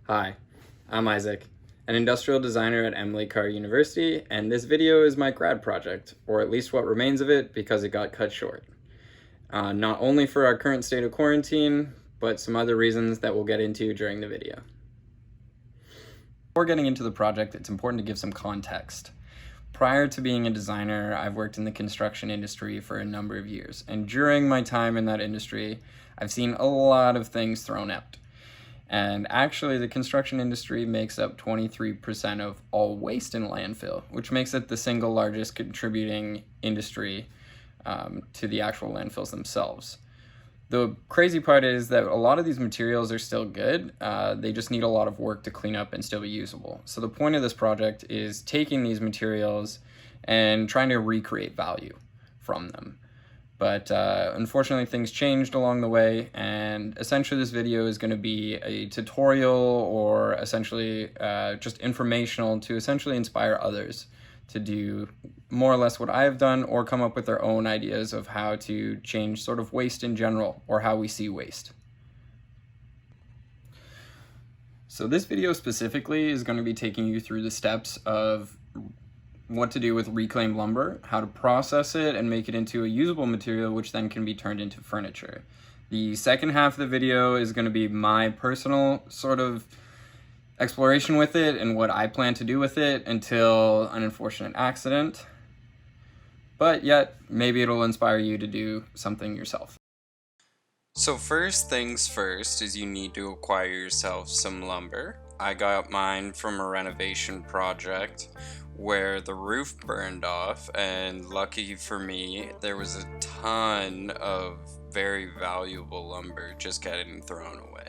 Hi, I'm Isaac, an industrial designer at Emily Carr University, and this video is my grad project, or at least what remains of it because it got cut short. Not only for our current state of quarantine, but some other reasons that we'll get into during the video. Before getting into the project, it's important to give some context. Prior to being a designer, I've worked in the construction industry for a number of years, and during my time in that industry, I've seen a lot of things thrown out. And actually, the construction industry makes up 23% of all waste in landfill, which makes it the single largest contributing industry to the actual landfills themselves. The crazy part is that a lot of these materials are still good, they just need a lot of work to clean up and still be usable. So the point of this project is taking these materials and trying to recreate value from them. But unfortunately, things changed along the way, and essentially this video is going to be a tutorial or essentially just informational to essentially inspire others to do more or less what I have done or come up with their own ideas of how to change sort of waste in general or how we see waste. So this video specifically is going to be taking you through the steps of what to do with reclaimed lumber, how to process it and make it into a usable material which then can be turned into furniture. The second half of the video is going to be my personal sort of exploration with it and what I plan to do with it until an unfortunate accident. But yet, maybe it'll inspire you to do something yourself. So first things first is you need to acquire yourself some lumber. I got mine from a renovation project where the roof burned off, and lucky for me, there was a ton of very valuable lumber just getting thrown away.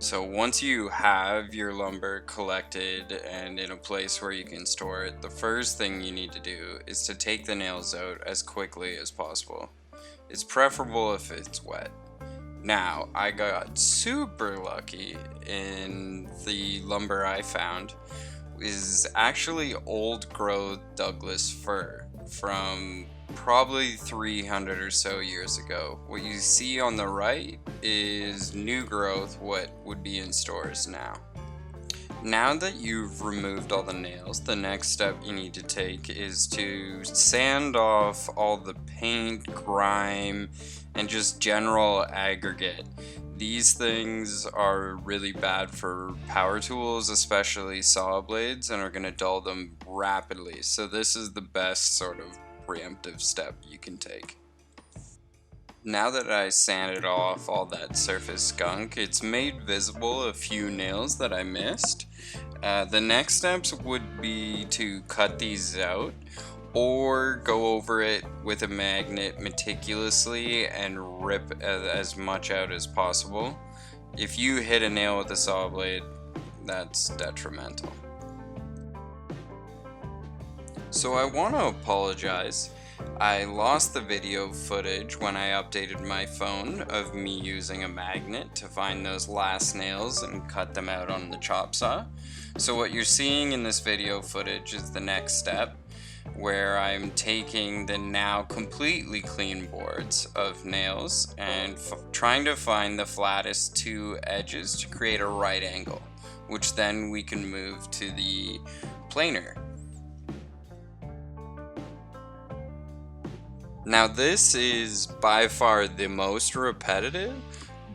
So once you have your lumber collected and in a place where you can store it, the first thing you need to do is to take the nails out as quickly as possible. It's preferable if it's wet. Now, I got super lucky in the lumber I found is actually old growth Douglas fir from probably 300 or so years ago. What you see on the right is new growth, what would be in stores now. Now that you've removed all the nails, the next step you need to take is to sand off all the paint, grime, and just general aggregate. These things are really bad for power tools, especially saw blades, and are going to dull them rapidly. So this is the best sort of preemptive step you can take. Now that I sanded off all that surface gunk, it's made visible a few nails that I missed. The next steps would be to cut these out or go over it with a magnet meticulously and rip as much out as possible. If you hit a nail with a saw blade, that's detrimental. So I want to apologize. I lost the video footage when I updated my phone of me using a magnet to find those last nails and cut them out on the chop saw. So what you're seeing in this video footage is the next step, where I'm taking the now completely clean boards of nails and trying to find the flattest two edges to create a right angle, which then we can move to the planer. Now this is by far the most repetitive,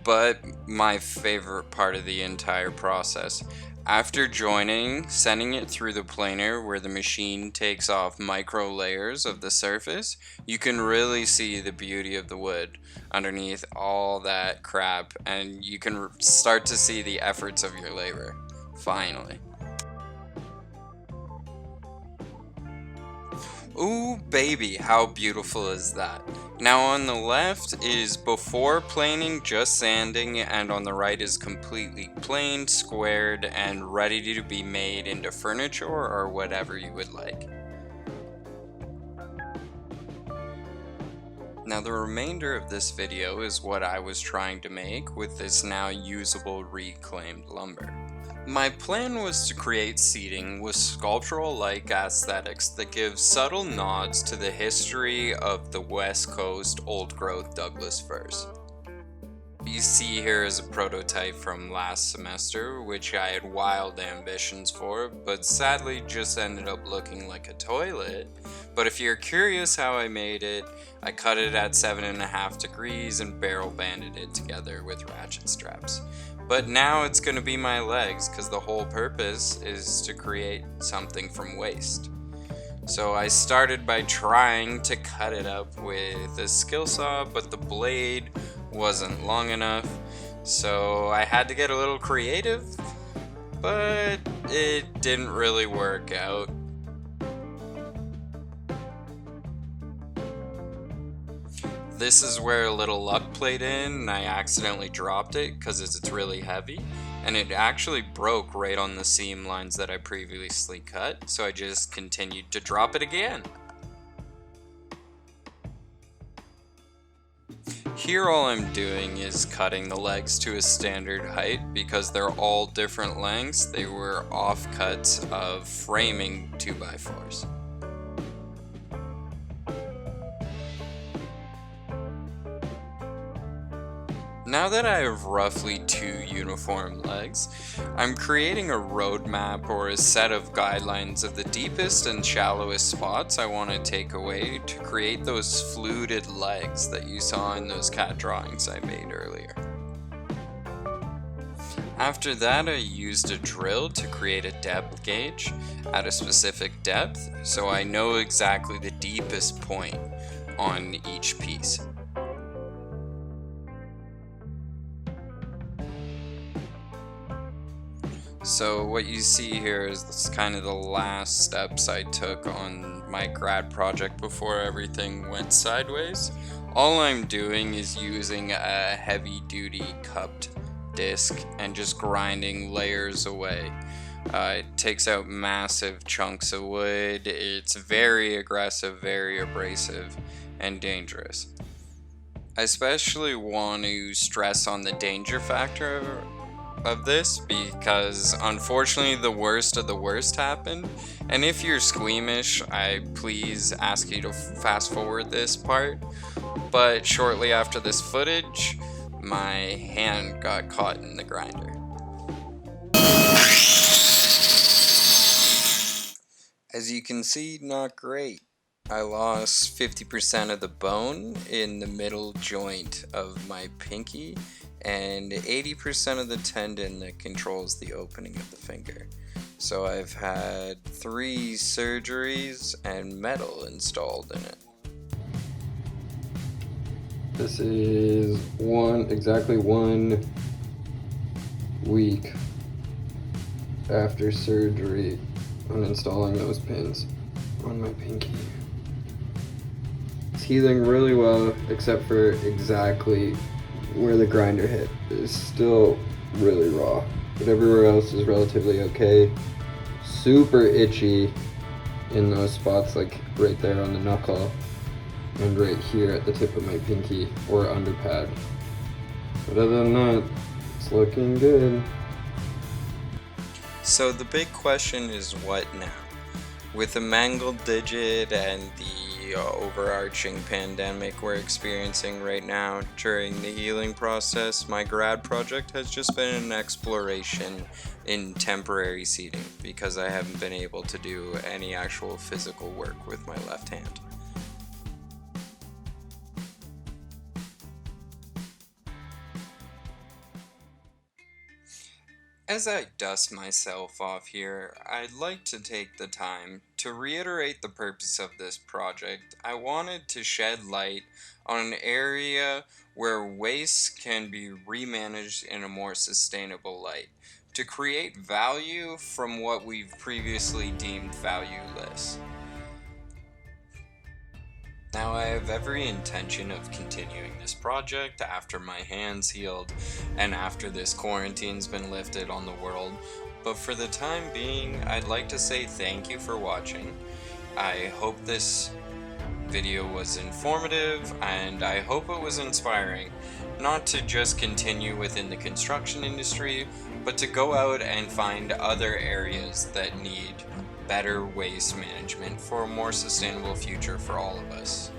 but my favorite part of the entire process. After joining, sending it through the planer where the machine takes off micro layers of the surface, you can really see the beauty of the wood underneath all that crap, and you can start to see the efforts of your labor, finally. Ooh baby, how beautiful is that? Now on the left is before planing, just sanding, and on the right is completely planed, squared, and ready to be made into furniture or whatever you would like. Now the remainder of this video is what I was trying to make with this now usable reclaimed lumber. My plan was to create seating with sculptural-like aesthetics that give subtle nods to the history of the West Coast old-growth Douglas firs. you see here is a prototype from last semester, which I had wild ambitions for, but sadly just ended up looking like a toilet. But if you're curious how I made it, I cut it at 7.5 degrees and barrel banded it together with ratchet straps. But now it's going to be my legs, because the whole purpose is to create something from waste. So I started by trying to cut it up with a skill saw, but the blade wasn't long enough, so I had to get a little creative, but it didn't really work out. This is where a little luck played in, and I accidentally dropped it because it's really heavy, and it actually broke right on the seam lines that I previously cut, so I just continued to drop it again. Here all I'm doing is cutting the legs to a standard height because they're all different lengths. They were offcuts of framing 2x4s. Now that I have roughly 2 uniform legs, I'm creating a roadmap or a set of guidelines of the deepest and shallowest spots I want to take away to create those fluted legs that you saw in those CAD drawings I made earlier. After that, I used a drill to create a depth gauge at a specific depth, so I know exactly the deepest point on each piece. So what you see here is kind of the last steps I took on my grad project before everything went sideways. All I'm doing is using a heavy-duty cupped disc and just grinding layers away. It takes out massive chunks of wood. It's very aggressive, very abrasive, and dangerous. I especially want to stress on the danger factor of this because unfortunately the worst of the worst happened, and if you're squeamish, I please ask you to fast forward this part. But shortly after this footage, my hand got caught in the grinder. As you can see, not great. I lost 50% of the bone in the middle joint of my pinky and 80% of the tendon that controls the opening of the finger. So I've had 3 surgeries and metal installed in it. This is exactly 1 week after surgery on installing those pins on my pinky. It's healing really well, except for exactly where the grinder hit is still really raw, but everywhere else is relatively okay. Super itchy in those spots, like right there on the knuckle and right here at the tip of my pinky or under pad. But other than that, it's looking good. So the big question is what now? With the mangled digit and the overarching pandemic we're experiencing right now during the healing process, my grad project has just been an exploration in temporary seating because I haven't been able to do any actual physical work with my left hand. As I dust myself off here, I'd like to take the time to reiterate the purpose of this project. I wanted to shed light on an area where waste can be remanaged in a more sustainable light, to create value from what we've previously deemed valueless. Now, I have every intention of continuing this project after my hands healed and after this quarantine's been lifted on the world, but for the time being, I'd like to say thank you for watching. I hope this video was informative, and I hope it was inspiring, not to just continue within the construction industry, but to go out and find other areas that need better waste management for a more sustainable future for all of us.